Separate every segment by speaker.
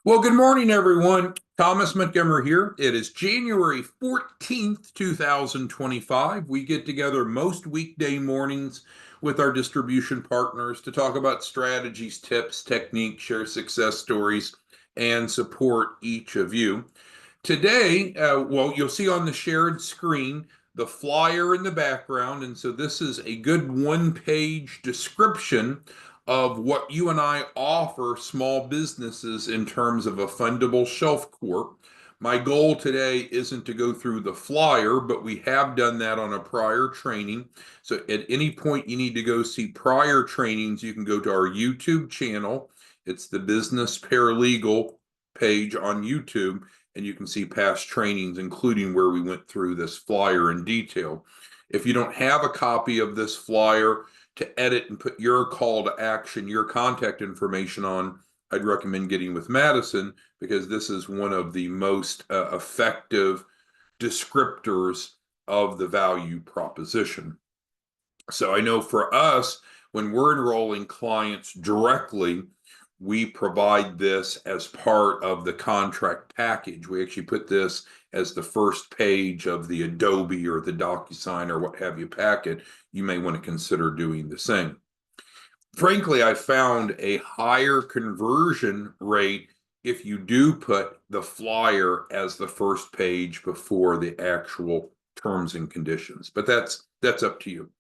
Speaker 1: Well, good morning, everyone. Thomas Montgomery here. It is January 14th, 2025. We get together most weekday mornings with our distribution partners to talk about strategies, tips, techniques, share success stories, and support each of you. Today, well, you'll see on the shared screen the flyer in the background. And so this is a good one-page description of what you and I offer small businesses in terms of a fundable shelf corp. My goal today isn't to go through the flyer, but we have done that on a prior training. So at any point you need to go see prior trainings, you can go to our YouTube channel. It's the Business Paralegal page on YouTube, and you can see past trainings, including where we went through this flyer in detail. If you don't have a copy of this flyer to edit and put your call to action, your contact information on, I'd recommend getting with Madison, because this is one of the most effective descriptors of the value proposition. So I know for us, when we're enrolling clients directly, we provide this as part of the contract package. We actually put this as the first page of the Adobe or the DocuSign or what have you packet. You may want to consider doing the same. Frankly, I found a higher conversion rate if you do put the flyer as the first page before the actual terms and conditions, but that's up to you.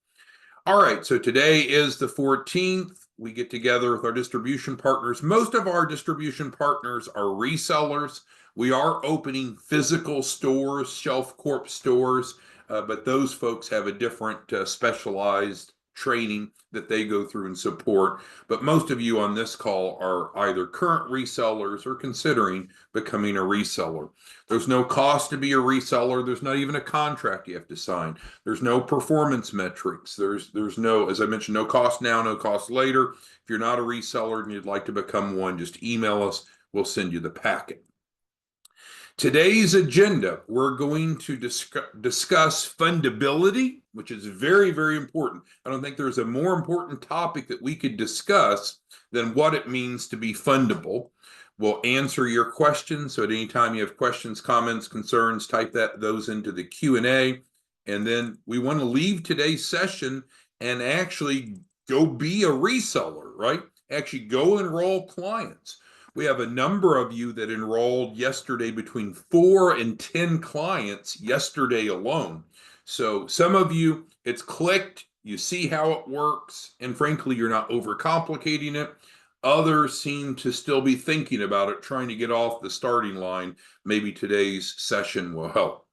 Speaker 1: All right, so today is the 14th. We get together with our distribution partners. Most of our distribution partners are resellers. We are opening physical stores, Shelf Corp stores, but those folks have a different specialized training that they go through and support. But most of you on this call are either current resellers or considering becoming a reseller. There's no cost to be a reseller. There's not even a contract you have to sign. There's no performance metrics. There's no, as I mentioned, no cost now, no cost later. If you're not a reseller and you'd like to become one, just email us. We'll send you the packet. Today's agenda, we're going to discuss fundability, which is very, very important. I don't think there's a more important topic that we could discuss than what it means to be fundable. We'll answer your questions. So at any time you have questions, comments, concerns, type those into the Q&A. And then we want to leave today's session and actually go be a reseller, right? Actually go enroll clients. We have a number of you that enrolled yesterday, between 4 and 10 clients yesterday alone. So some of you, it's clicked, you see how it works, and frankly, you're not overcomplicating it. Others seem to still be thinking about it, trying to get off the starting line. Maybe today's session will help.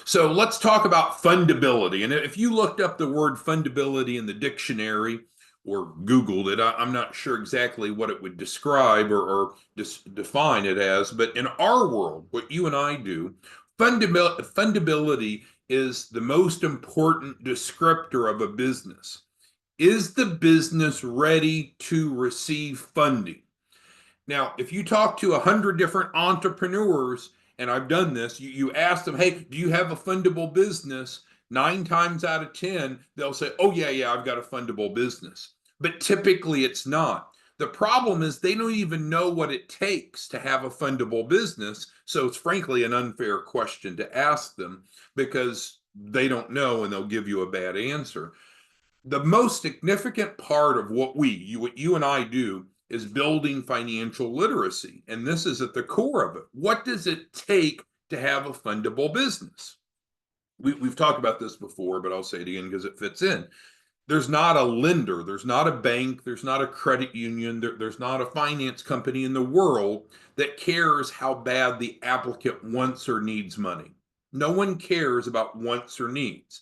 Speaker 1: So let's talk about fundability. And if you looked up the word fundability in the dictionary or Googled it, I'm not sure exactly what it would describe or just define it as, but in our world, what you and I do, fundability is the most important descriptor of a business. Is the business ready to receive funding? Now, if you talk to 100 different entrepreneurs, and I've done this, you ask them, hey, do you have a fundable business? 9 times out of 10, they'll say, oh, yeah, I've got a fundable business. But typically it's not. The problem is they don't even know what it takes to have a fundable business. So it's frankly an unfair question to ask them, because they don't know and they'll give you a bad answer. The most significant part of what you and I do is building financial literacy. And this is at the core of it. What does it take to have a fundable business? We've talked about this before, but I'll say it again because it fits in. There's not a lender, there's not a bank, there's not a credit union, there's not a finance company in the world that cares how bad the applicant wants or needs money. No one cares about wants or needs.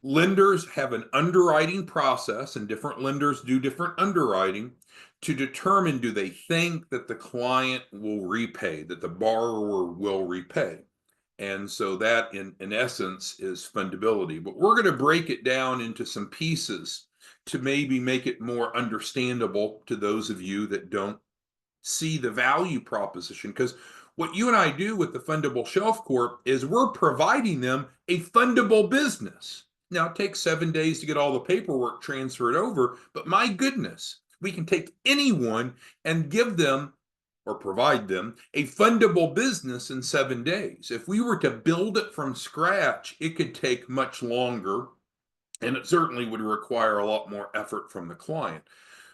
Speaker 1: Lenders have an underwriting process, and different lenders do different underwriting to determine, do they think that the client will repay, that the borrower will repay. And so that in essence is fundability. But we're going to break it down into some pieces to maybe make it more understandable to those of you that don't see the value proposition. Because what you and I do with the Fundable Shelf Corp is we're providing them a fundable business. Now, it takes 7 days to get all the paperwork transferred over, but my goodness, we can take anyone and give them or provide them a fundable business in 7 days. If we were to build it from scratch, it could take much longer, and it certainly would require a lot more effort from the client.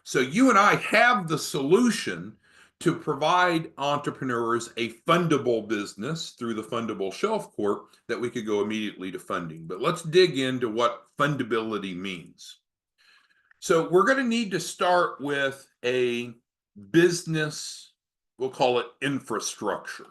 Speaker 1: So you and I have the solution to provide entrepreneurs a fundable business through the Fundable Shelf Corp that we could go immediately to funding. But let's dig into what fundability means. So we're going to need to start with a business, we'll call it infrastructure.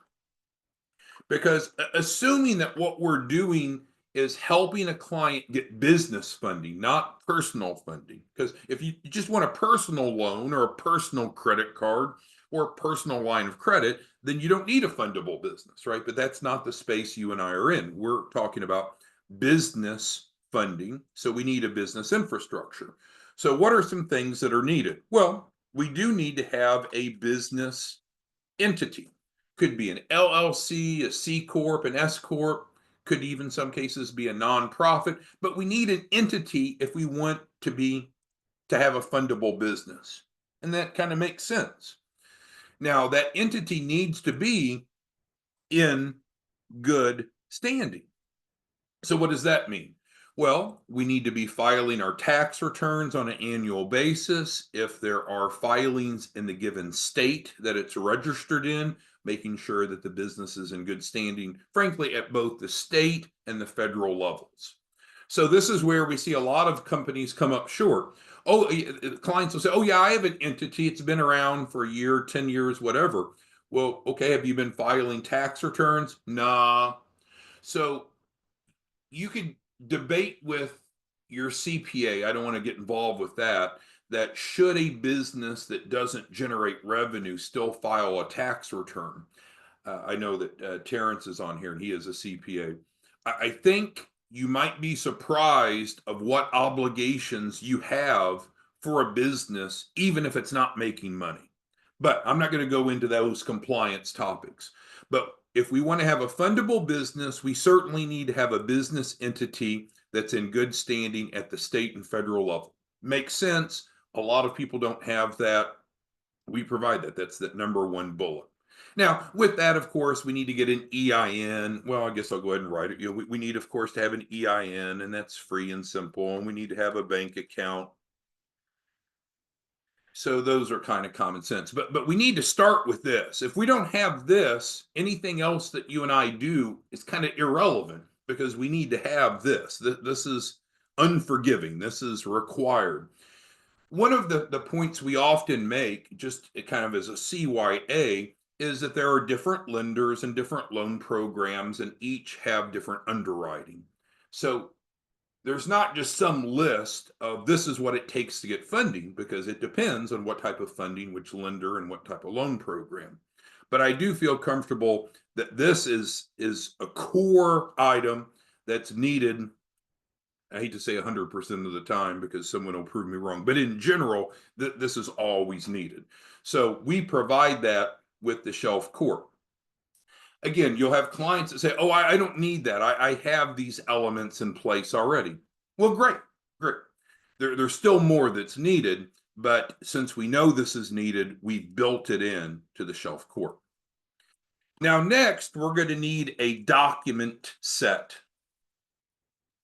Speaker 1: Because assuming that what we're doing is helping a client get business funding, not personal funding. Because if you just want a personal loan or a personal credit card or a personal line of credit, then you don't need a fundable business, right? But that's not the space you and I are in. We're talking about business funding. So we need a business infrastructure. So what are some things that are needed? Well, we do need to have a business entity. Could be an LLC, a C Corp, an S Corp, could even in some cases be a nonprofit, but we need an entity if we want to have a fundable business. And that kind of makes sense. Now, that entity needs to be in good standing. So what does that mean? Well, we need to be filing our tax returns on an annual basis. If there are filings in the given state that it's registered in, making sure that the business is in good standing, frankly, at both the state and the federal levels. So this is where we see a lot of companies come up short. Oh, clients will say, oh yeah, I have an entity. It's been around for a year, 10 years, whatever. Well, okay, have you been filing tax returns? Nah. So you could debate with your CPA. I don't want to get involved with that. That should a business that doesn't generate revenue still file a tax return? I know that Terrence is on here and he is a CPA. I think you might be surprised of what obligations you have for a business, even if it's not making money. But I'm not going to go into those compliance topics. But if we want to have a fundable business, we certainly need to have a business entity that's in good standing at the state and federal level. Makes sense. A lot of people don't have that. We provide that. That's that number one bullet. Now, with that, of course, we need to get an EIN. Well, I guess I'll go ahead and write it. We need, of course, to have an EIN, and that's free and simple. And we need to have a bank account. So those are kind of common sense. But we need to start with this. If we don't have this, anything else that you and I do is kind of irrelevant because we need to have this. This is unforgiving. This is required. One of the points we often make, just kind of as a CYA, is that there are different lenders and different loan programs, and each have different underwriting. So there's not just some list of this is what it takes to get funding, because it depends on what type of funding, which lender, and what type of loan program. But I do feel comfortable that this is a core item that's needed. I hate to say 100% of the time because someone will prove me wrong, but in general, this is always needed. So we provide that with the Shelf Corp. Again, you'll have clients that say, oh, I don't need that. I have these elements in place already. Well, great. There's still more that's needed, but since we know this is needed, we've built it in to the Shelf Corp. Now, next, we're going to need a document set.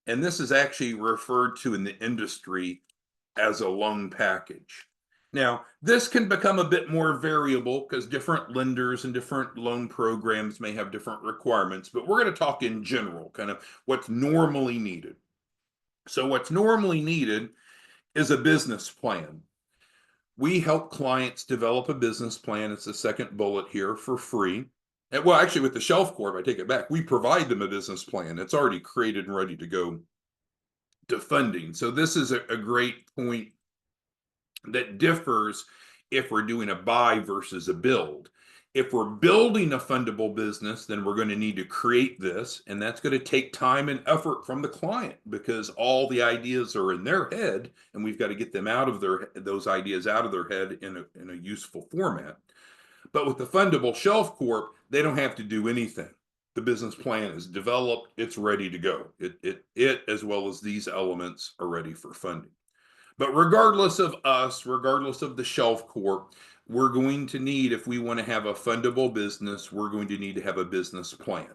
Speaker 1: And this is actually referred to in the industry as a loan package. Now, this can become a bit more variable because different lenders and different loan programs may have different requirements, but we're going to talk in general, kind of what's normally needed. So what's normally needed is a business plan. We help clients develop a business plan. It's the second bullet here, for free. Well, actually, with the Shelf Corp, I take it back. We provide them a business plan. It's already created and ready to go to funding. So this is a great point that differs if we're doing a buy versus a build. If we're building a fundable business, then we're going to need to create this, and that's going to take time and effort from the client because all the ideas are in their head, and we've got to get them out of those ideas out of their head in a useful format. But with the Fundable Shelf Corp, they don't have to do anything. The business plan is developed, it's ready to go. It as well as these elements are ready for funding. But regardless of us, regardless of the Shelf Corp, we're going to need, if we want to have a fundable business, we're going to need to have a business plan.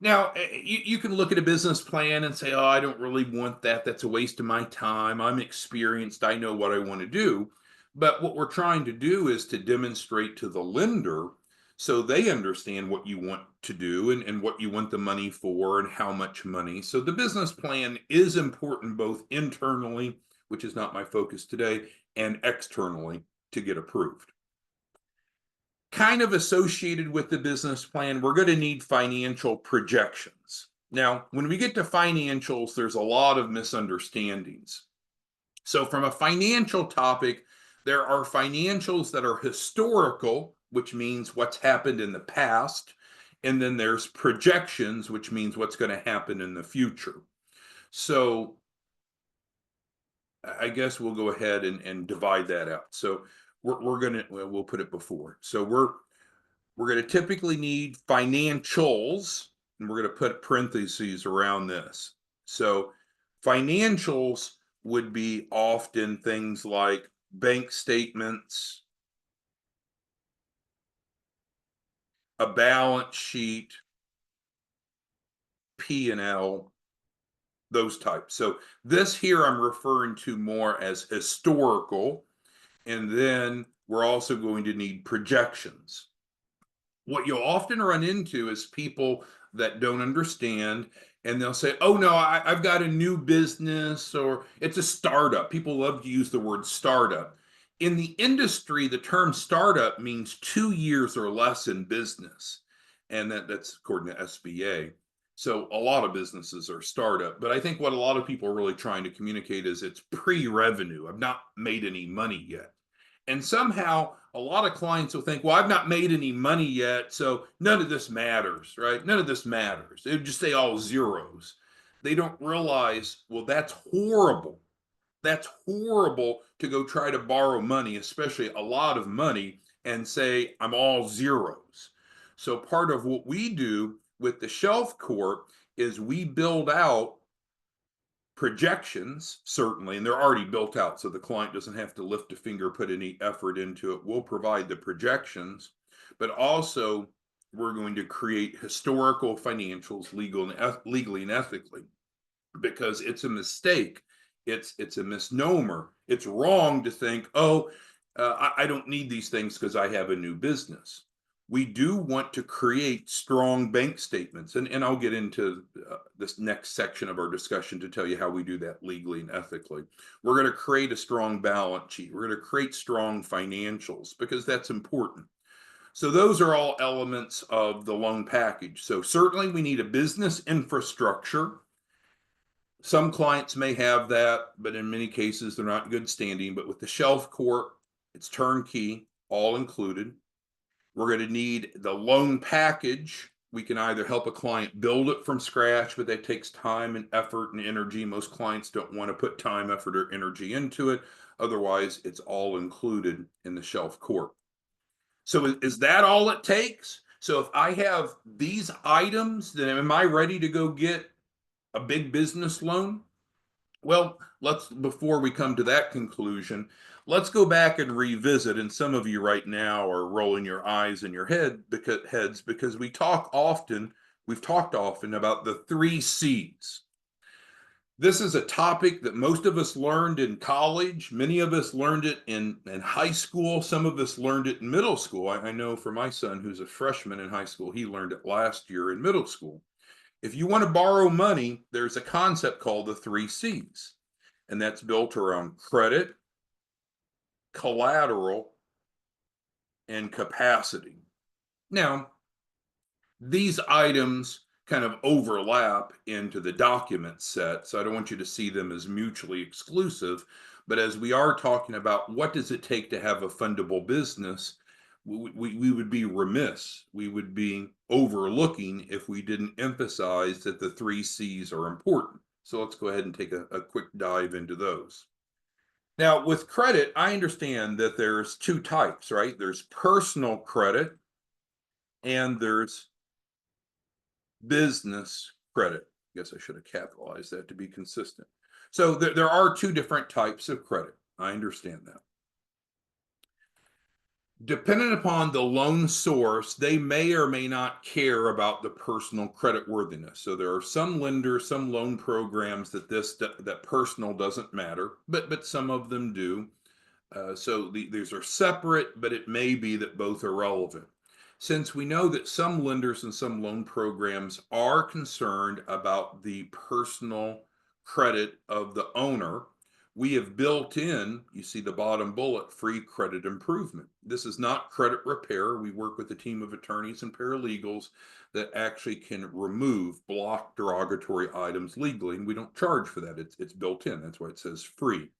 Speaker 1: Now, you can look at a business plan and say, oh, I don't really want that. That's a waste of my time. I'm experienced. I know what I want to do. But what we're trying to do is to demonstrate to the lender so they understand what you want to do and what you want the money for and how much money. So the business plan is important both internally, which is not my focus today, and externally to get approved. Kind of associated with the business plan, we're going to need financial projections. Now, when we get to financials, there's a lot of misunderstandings. So, from a financial topic, there are financials that are historical, which means what's happened in the past. And then there's projections, which means what's going to happen in the future. So, I guess we'll go ahead and divide that out. So, we'll put it before. So, we're going to typically need financials, and we're going to put parentheses around this. So financials would be often things like bank statements, a balance sheet, P&L, those types. So this here I'm referring to more as historical, and then we're also going to need projections. What you'll often run into is people that don't understand, and they'll say, oh no, I've got a new business, or it's a startup. People love to use the word startup. In the industry, the term startup means 2 years or less in business, and that's according to SBA. So a lot of businesses are startup, but I think what a lot of people are really trying to communicate is it's pre-revenue. I've not made any money yet. And somehow a lot of clients will think, well, I've not made any money yet, so none of this matters, right? None of this matters. They would just say all zeros. They don't realize, well, that's horrible. That's horrible to go try to borrow money, especially a lot of money, and say, I'm all zeros. So part of what we do with the Shelf Corp is we build out projections, certainly, and they're already built out, so the client doesn't have to lift a finger, put any effort into it. We'll provide the projections, but also we're going to create historical financials legally and ethically, because it's a mistake. It's a misnomer. It's wrong to think, oh, I don't need these things because I have a new business. We do want to create strong bank statements, and I'll get into this next section of our discussion to tell you how we do that legally and ethically. We're going to create a strong balance sheet. We're going to create strong financials because that's important. So those are all elements of the loan package. So certainly we need a business infrastructure. Some clients may have that, but in many cases they're not in good standing. But with the Shelf Corp, it's turnkey, all included. We're going to need the loan package. We can either help a client build it from scratch, but that takes time and effort and energy. Most clients don't want to put time, effort, or energy into it. Otherwise, it's all included in the Shelf Corp. So is that all it takes? So if I have these items, then am I ready to go get a big business loan? Well, before we come to that conclusion, let's go back and revisit. And some of you right now are rolling your eyes in your heads because we've talked often about the 3 C's. This is a topic that most of us learned in college. Many of us learned it in high school. Some of us learned it in middle school. I know for my son, who's a freshman in high school, he learned it last year in middle school. If you want to borrow money, there's a concept called the 3 C's, and that's built around credit, collateral, and capacity. Now, these items kind of overlap into the document set, so I don't want you to see them as mutually exclusive. But as we are talking about what does it take to have a fundable business, we would be remiss. We would be overlooking if we didn't emphasize that the 3 C's are important. So let's go ahead and take a quick dive into those. Now, with credit, I understand that there's 2 types, right? There's personal credit and there's business credit. I guess I should have capitalized that to be consistent. So there are 2 different types of credit. I understand that. Depending upon the loan source, they may or may not care about the personal credit worthiness. So there are some lenders, some loan programs that personal doesn't matter, but some of them do. These are separate, but it may be that both are relevant. Since we know that some lenders and some loan programs are concerned about the personal credit of the owner, we have built in, you see the bottom bullet, free credit improvement. This is not credit repair. We work with a team of attorneys and paralegals that actually can block derogatory items legally, and we don't charge for that. It's built in. That's why it says free.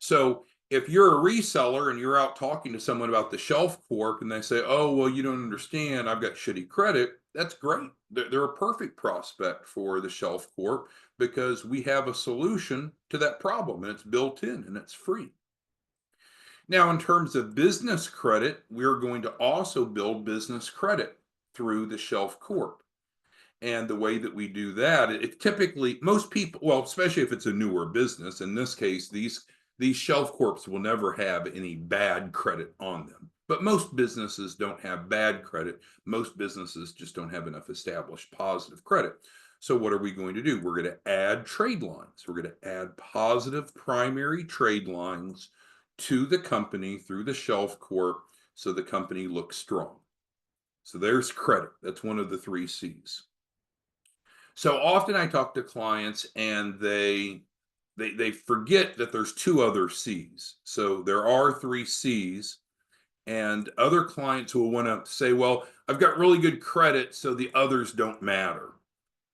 Speaker 1: So if you're a reseller and you're out talking to someone about the shelf corp and they say, oh, well, you don't understand, I've got shitty credit, that's great. They're a perfect prospect for the shelf corp because we have a solution to that problem and it's built in and it's free. Now, in terms of business credit, we're going to also build business credit through the shelf corp. And the way that we do that, it typically, most people, well, especially if it's a newer business, in this case, these shelf corps will never have any bad credit on them. But most businesses don't have bad credit. Most businesses just don't have enough established positive credit. So what are we going to do? We're going to add trade lines. We're going to add positive primary trade lines to the company through the shelf corp so the company looks strong. So there's credit. That's one of the 3 C's. So often I talk to clients and they forget that there's 2 other C's. So there are 3 C's, and other clients will want to say, well, I've got really good credit, so the others don't matter.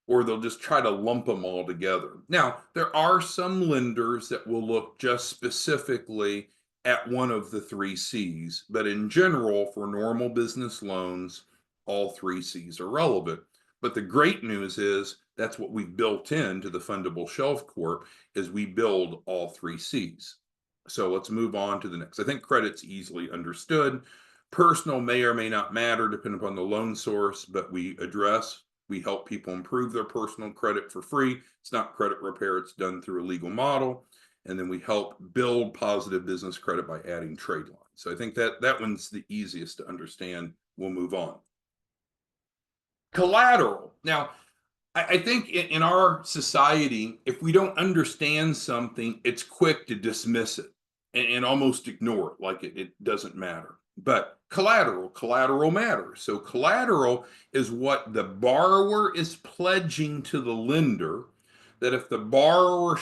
Speaker 1: Or they'll just try to lump them all together. Now, there are some lenders that will look just specifically at one of the 3 C's, but in general, for normal business loans, all 3 C's are relevant. But the great news is that's what we've built into the Fundable Shelf Corp is we build all 3 C's. So let's move on to the next. I think credit's easily understood. Personal may or may not matter depending upon the loan source, but we help people improve their personal credit for free. It's not credit repair, it's done through a legal model. And then we help build positive business credit by adding trade lines. So I think that one's the easiest to understand. We'll move on. Collateral. Now, I think in our society, if we don't understand something, it's quick to dismiss it and almost ignore it, like it doesn't matter. But collateral matters. So collateral is what the borrower is pledging to the lender that if the borrower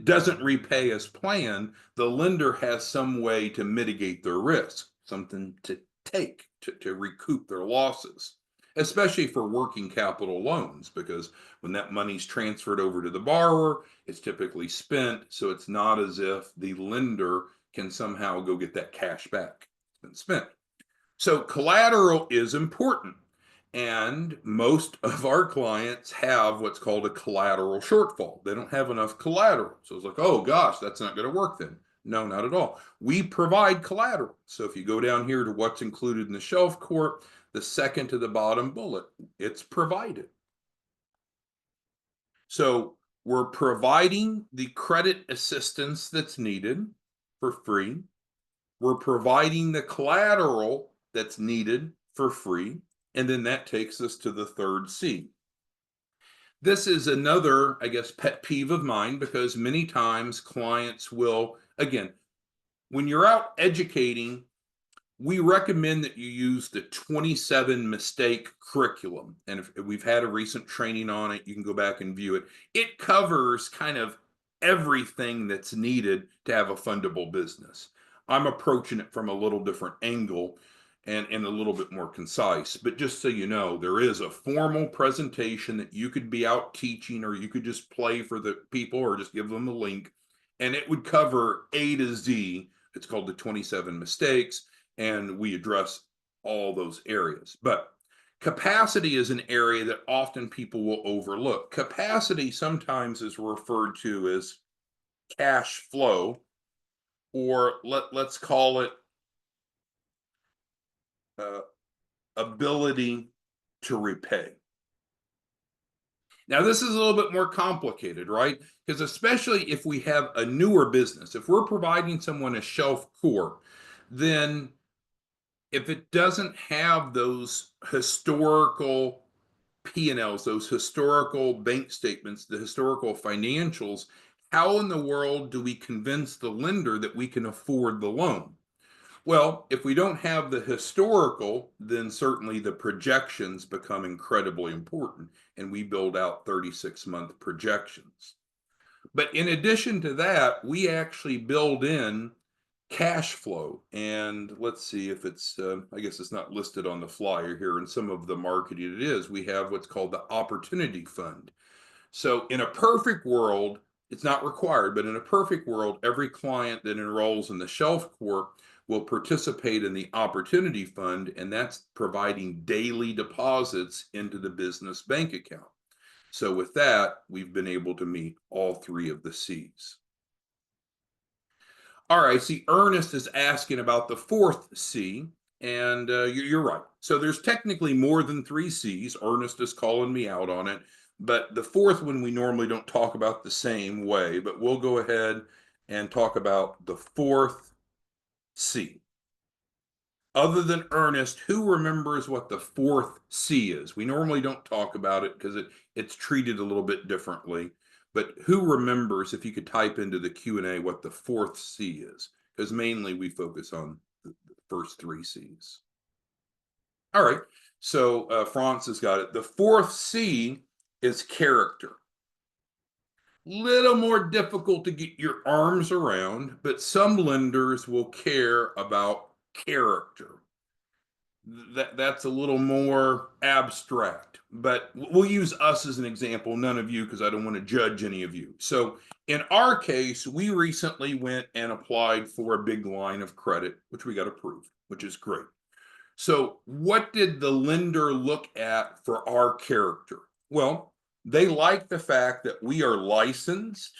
Speaker 1: doesn't repay as planned, the lender has some way to mitigate their risk, something to take to recoup their losses, especially for working capital loans, because when that money's transferred over to the borrower, it's typically spent. So it's not as if the lender can somehow go get that cash back. It's been spent. So collateral is important. And most of our clients have what's called a collateral shortfall. They don't have enough collateral. So it's like, oh gosh, that's not going to work then. No, not at all. We provide collateral. So if you go down here to what's included in the shelf corp, the second to the bottom bullet, it's provided. So we're providing the credit assistance that's needed for free. We're providing the collateral that's needed for free. And then that takes us to the 3rd C. This is another, I guess, pet peeve of mine, because many times clients will, again, when you're out educating, we recommend that you use the 27 mistake curriculum. And if we've had a recent training on it, you can go back and view it. It covers kind of everything that's needed to have a fundable business. I'm approaching it from a little different angle and a little bit more concise. But just so you know, there is a formal presentation that you could be out teaching, or you could just play for the people or just give them the link. And it would cover A to Z. It's called the 27 mistakes. And we address all those areas. But capacity is an area that often people will overlook. Capacity sometimes is referred to as cash flow, or let's call it ability to repay. Now, this is a little bit more complicated, right? Because especially if we have a newer business, if we're providing someone a shelf corp, then If it doesn't have those historical P&Ls, those historical bank statements, the historical financials, how in the world do we convince the lender that we can afford the loan? Well, if we don't have the historical, then certainly the projections become incredibly important, and we build out 36-month projections. But in addition to that, we actually build in cash flow. And let's see if it's, I guess it's not listed on the flyer here. In some of the marketing, it is. We have what's called the Opportunity Fund. So in a perfect world, it's not required, but in a perfect world, every client that enrolls in the Shelf Corp will participate in the Opportunity Fund, and that's providing daily deposits into the business bank account. So with that, we've been able to meet all three of the C's. All right, see, Ernest is asking about the fourth C, and you're right. So there's technically more than three C's. Ernest is calling me out on it, but the fourth one we normally don't talk about the same way, but we'll go ahead and talk about the fourth C. Other than Ernest, who remembers what the fourth C is? We normally don't talk about it because it's treated a little bit differently. But who remembers, if you could type into the Q&A, what the fourth C is? Because mainly we focus on the first three C's. All right, so Franz has got it. The fourth C is character. Little more difficult to get your arms around, but some lenders will care about character. That's a little more abstract, but we'll use us as an example, none of you, because I don't want to judge any of you. So in our case, we recently went and applied for a big line of credit, which we got approved, which is great. So what did the lender look at for our character? Well, they like the fact that we are licensed.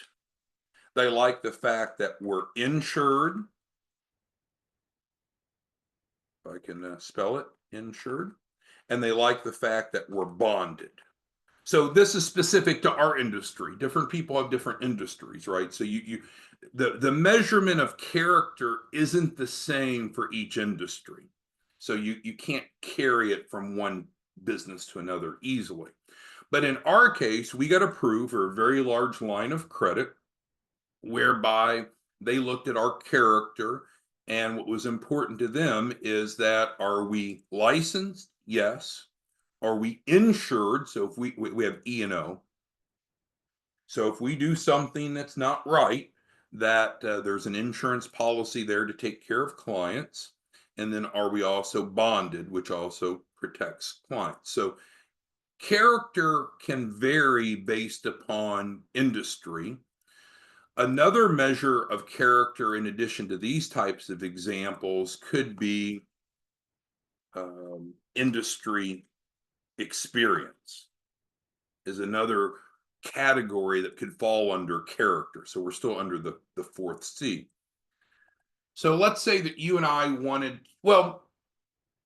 Speaker 1: They like the fact that we're insured. If I can spell it, insured. And they like the fact that we're bonded. So this is specific to our industry. Different people have different industries, right? So the measurement of character isn't the same for each industry. So you can't carry it from one business to another easily. But in our case, we got approved for a very large line of credit whereby they looked at our character. And what was important to them is that, are we licensed? Yes. Are we insured? So if we have E&O. So if we do something that's not right, that there's an insurance policy there to take care of clients. And then are we also bonded, which also protects clients? So character can vary based upon industry. Another measure of character, in addition to these types of examples, could be industry experience, is another category that could fall under character. So we're still under the fourth C. So let's say that you and I wanted, well,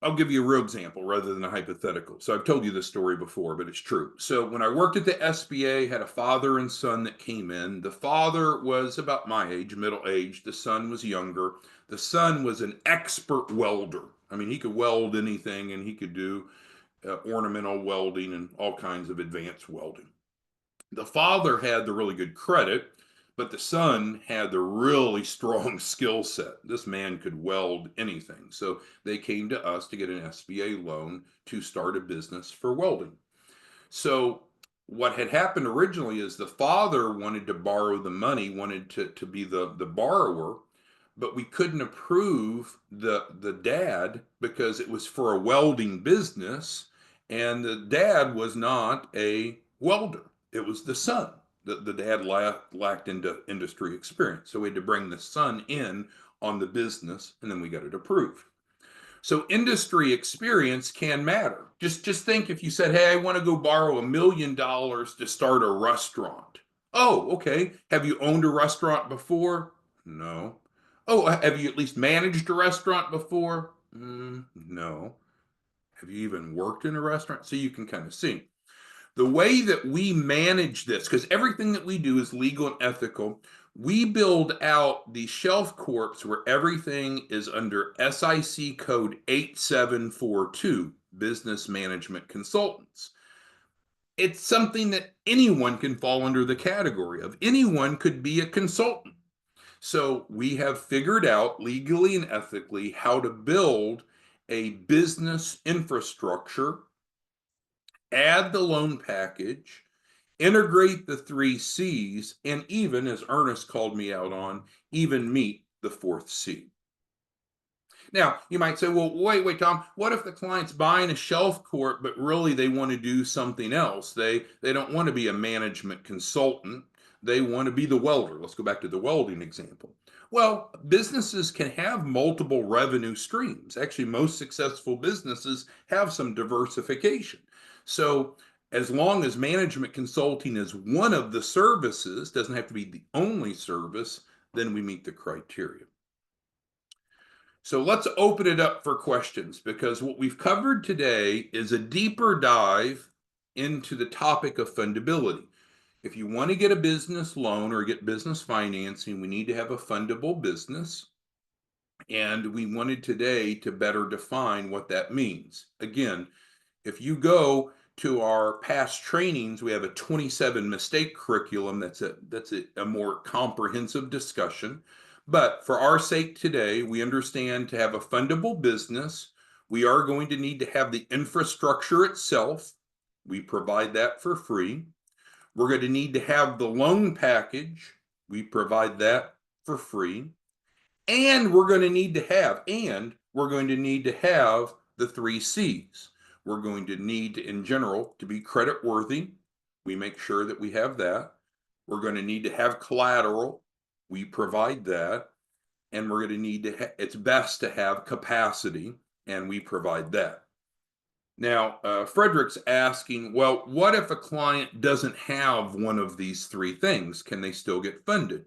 Speaker 1: I'll give you a real example rather than a hypothetical. So I've told you this story before, but it's true. So when I worked at the SBA, had a father and son that came in. The father was about my age, middle age. The son was younger. The son was an expert welder. I mean, he could weld anything, and he could do ornamental welding and all kinds of advanced welding. The father had the really good credit, but the son had the really strong skill set. This man could weld anything. So they came to us to get an SBA loan to start a business for welding. So what had happened originally is the father wanted to borrow the money, wanted to be the borrower, but we couldn't approve the dad because it was for a welding business, and the dad was not a welder. It was the son. The dad lacked industry experience. So we had to bring the son in on the business, and then we got it approved. So industry experience can matter. Just think, if you said, hey, I want to go borrow $1 million to start a restaurant. Oh, okay. Have you owned a restaurant before? No. Oh, have you at least managed a restaurant before? No. Have you even worked in a restaurant? So you can kind of see. The way that we manage this, because everything that we do is legal and ethical, We build out the shelf corps where everything is under SIC code 8742, Business Management Consultants. It's something that anyone can fall under the category of. Anyone could be a consultant. So we have figured out legally and ethically how to build a business infrastructure, add the loan package, integrate the three C's, and even, as Ernest called me out on, even meet the fourth C. Now, you might say, well, wait, Tom, what if the client's buying a shelf court, but really they want to do something else? They don't want to be a management consultant. They want to be the welder. Let's go back to the welding example. Well, businesses can have multiple revenue streams. Actually, most successful businesses have some diversification. So as long as management consulting is one of the services, doesn't have to be the only service, then we meet the criteria. So let's open it up for questions, because what we've covered today is a deeper dive into the topic of fundability. If you want to get a business loan or get business financing, we need to have a fundable business. And we wanted today to better define what that means. Again, if you go to our past trainings, we have a 27 mistake curriculum. That's a more comprehensive discussion. But for our sake today, we understand to have a fundable business, we are going to need to have the infrastructure itself. We provide that for free. We're going to need to have the loan package. We provide that for free. And we're going to need to have the three C's. We're going to need, in general, to be credit worthy. We make sure that we have that. We're going to need to have collateral. We provide that. And we're going to need to, it's best to have capacity, and we provide that. Now, Frederick's asking, well, what if a client doesn't have one of these three things? Can they still get funded?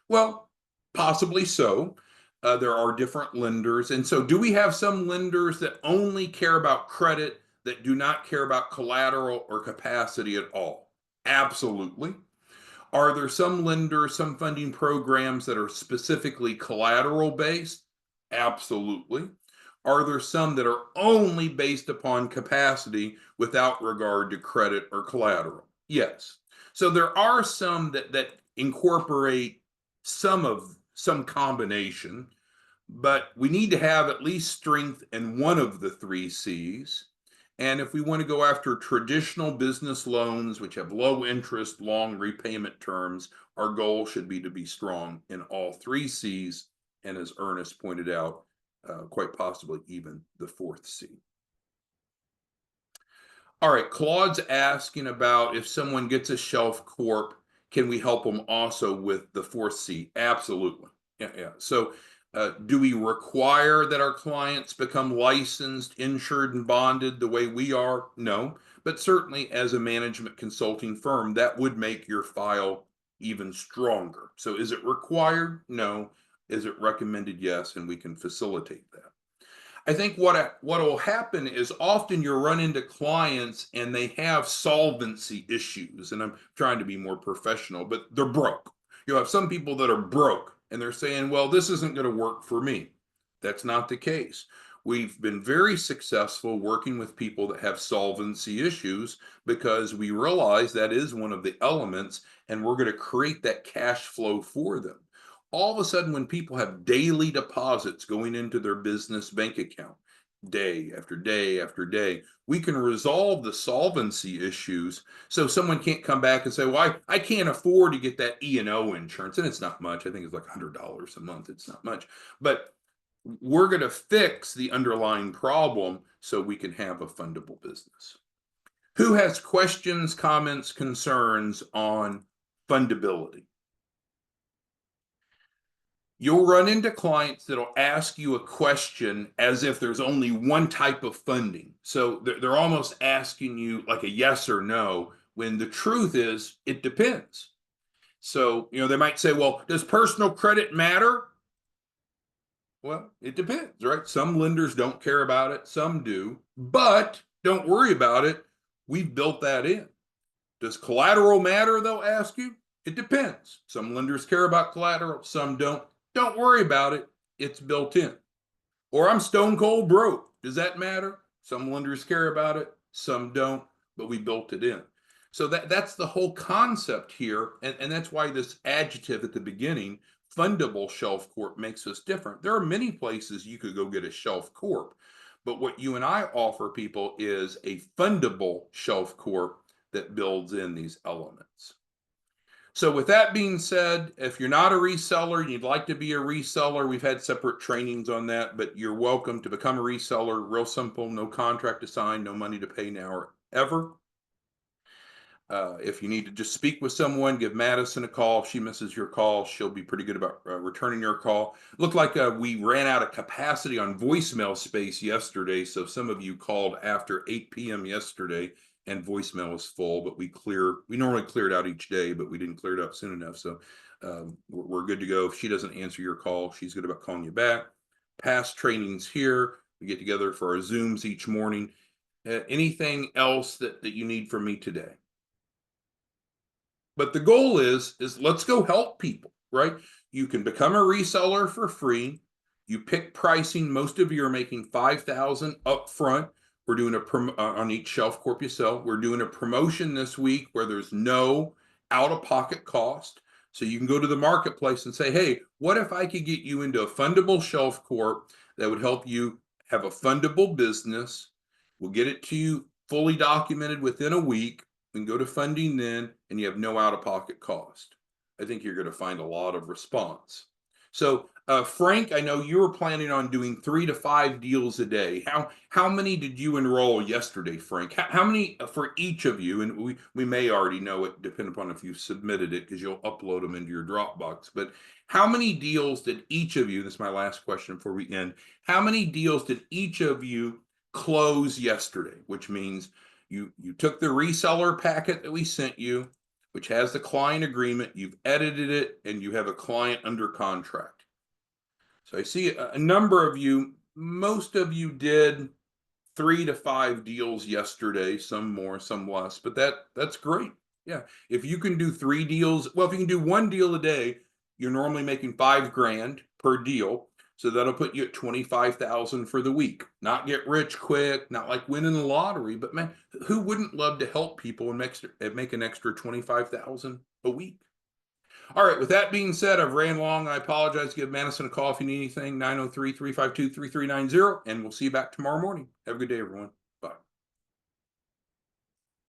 Speaker 1: Well, possibly so. There are different lenders. And so do we have some lenders that only care about credit, that do not care about collateral or capacity at all? Absolutely. Are there some lenders, some funding programs that are specifically collateral based? Absolutely. Are there some that are only based upon capacity without regard to credit or collateral? Yes. So there are some that incorporate some combination, but we need to have at least strength in one of the three C's. And if we want to go after traditional business loans, which have low interest, long repayment terms, our goal should be to be strong in all three C's. And as Ernest pointed out, quite possibly even the fourth C. All right, Claude's asking about if someone gets a shelf corp, can we help them also with the fourth C? Absolutely. Yeah. So do we require that our clients become licensed, insured, and bonded the way we are? No. But certainly as a management consulting firm, that would make your file even stronger. So is it required? No. Is it recommended? Yes, and we can facilitate that. I think what will happen is often you'll run into clients and they have solvency issues, and I'm trying to be more professional, but they're broke. You'll have some people that are broke and they're saying, well, this isn't going to work for me. That's not the case. We've been very successful working with people that have solvency issues because we realize that is one of the elements, and we're going to create that cash flow for them. All of a sudden, when people have daily deposits going into their business bank account, day after day after day, we can resolve the solvency issues. So someone can't come back and say, well, I can't afford to get that E&O insurance. And it's not much. I think it's like $100 a month. It's not much. But we're going to fix the underlying problem so we can have a fundable business. Who has questions, comments, concerns on fundability? You'll run into clients that'll ask you a question as if there's only one type of funding. So they're almost asking you like a yes or no, when the truth is it depends. So, they might say, well, does personal credit matter? Well, it depends, right? Some lenders don't care about it, some do, but don't worry about it. We've built that in. Does collateral matter, they'll ask you? It depends. Some lenders care about collateral, some don't. Don't worry about it. It's built in. Or I'm stone cold broke. Does that matter? Some lenders care about it, some don't, but we built it in. So that's the whole concept here. And that's why this adjective at the beginning, fundable shelf corp, makes us different. There are many places you could go get a shelf corp, but what you and I offer people is a fundable shelf corp that builds in these elements. So with that being said, if you're not a reseller and you'd like to be a reseller, we've had separate trainings on that, but you're welcome to become a reseller. Real simple, no contract to sign, no money to pay now or ever. If you need to just speak with someone, give Madison a call. If she misses your call, she'll be pretty good about returning your call. Looked like we ran out of capacity on voicemail space yesterday, so some of you called after 8 p.m. yesterday and voicemail was full, but we normally clear it out each day, but we didn't clear it out soon enough. So we're good to go. If she doesn't answer your call, she's good about calling you back. Past trainings here. We get together for our Zooms each morning. Anything else that you need from me today? But the goal is let's go help people, right? You can become a reseller for free. You pick pricing. Most of you are making $5,000 up front. We're doing on each shelf corp you sell. We're doing a promotion this week where there's no out-of-pocket cost. So you can go to the marketplace and say, hey, what if I could get you into a fundable shelf corp that would help you have a fundable business? We'll get it to you fully documented within a week. We can go to funding then, and you have no out-of-pocket cost. I think you're going to find a lot of response. So, Frank, I know you were planning on doing 3 to 5 deals a day. How many did you enroll yesterday, Frank? How many for each of you? And we may already know it, depending upon if you submitted it, because you'll upload them into your Dropbox. But how many deals did each of you? This is my last question before we end. How many deals did each of you close yesterday? Which means you took the reseller packet that we sent you, which has the client agreement, you've edited it, and you have a client under contract. So I see a number of you, most of you did 3 to 5 deals yesterday, some more, some less, but that's great. Yeah, if you can do 3 deals, well, if you can do 1 deal a day, you're normally making $5,000 per deal. So that'll put you at 25,000 for the week. Not get rich quick, not like winning the lottery, but man, who wouldn't love to help people and make an extra 25,000 a week? All right, with that being said, I've ran long. I apologize. Give Madison a call if you need anything, 903-352-3390, and we'll see you back tomorrow morning. Have a good day, everyone.